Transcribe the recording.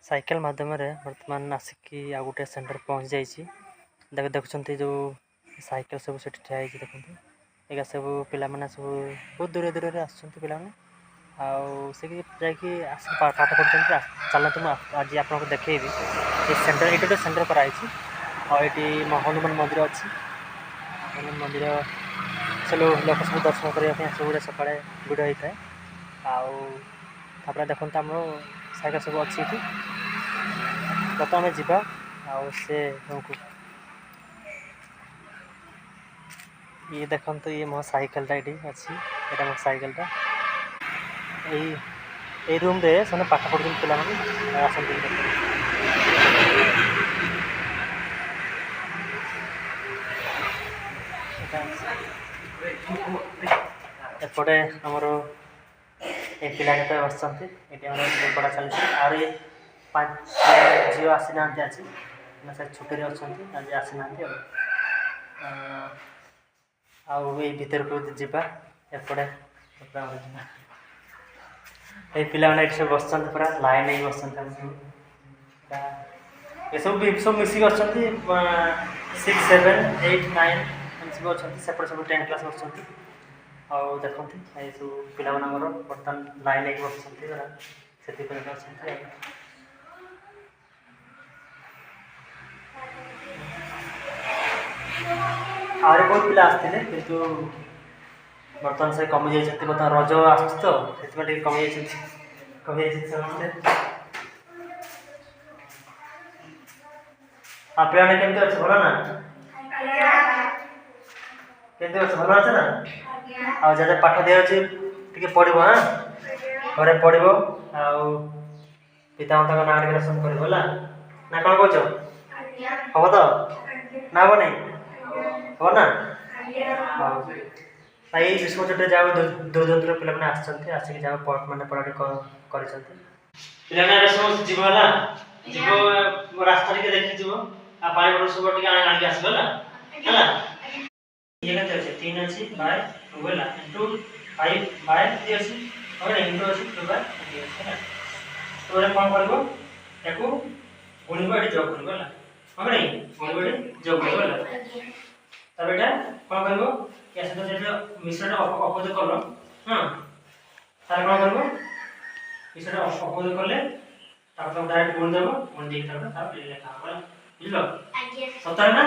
cycle माध्यम बर्तमान आसिकी आ गोटे सेंटर पहुँच जाइए देखुं जो साइकेल सब से ठिया देखते एगा सब पिला माने सब बहुत दूर दूर आसुँच पिला आगे पाठ पढ़ते चलते मुझे आज आपको देखी सेंटर ये गोटे सेंटर कराई आईटी हनुमान मंदिर अच्छी हनुमान मंदिर से लोक सब दर्शन करने सब सका भिड़ होता है देखते आम साइकेल सब अच्छी बर्तमान जावा से ये देखते ये मो साइकेलटा ये अच्छी यहाँ मो साइकेलटा ये रूम रे से पाठ पढ़ुन पिला एपटे आमर ये पिला बस पढ़ा चलती ये 5 झील आसी ना आज छुट्टी अच्छा आज आसी ना भीतर को जावा एपटे ये पिला सब बस पूरा लाइन नहीं बस सब मिसिक अच्छा 6, 7, 8, 9 सब अच्छा सेपटे सब 10 क्लास बस देखते ये सब पिला बर्तमान लाइन नहीं बस से आरे बहुत पिला आसते किंतु बर्तमान से कमी जाती बर्तमान रज आस तो से कमी समस्ते पिला केमती अच्छे भल ना केमती अच्छे भल अच्छे ना जहाँ पाठ दिखे पढ़ हाँ घर पढ़ पितामाता ना रोशन कर ना कौन कह हम तो ना हम नहीं हम ना ये ग्रीष्म छुट्टी जहाँ दूर दूर पे आसिक जहाँ मैंने पढ़ाई कर जीव रास्ता देखी जीव पानी बटल सब आगे आसो ये 3 अच्छी बाय 2 इंटू 5 बाय 3 अच्छी और इंटू अच्छी 2 बाय 3 अच्छी तो कौन कर गुणव ये जोग कर हम नहीं गुणव ये जोग कर तब ये कौन कर या सहित मिश्रण अपोज कल हाँ तार कौन कर मिश्रण अपोज कले डायरेक्ट गुण देव गुण देख लेखा बुझल सतर ना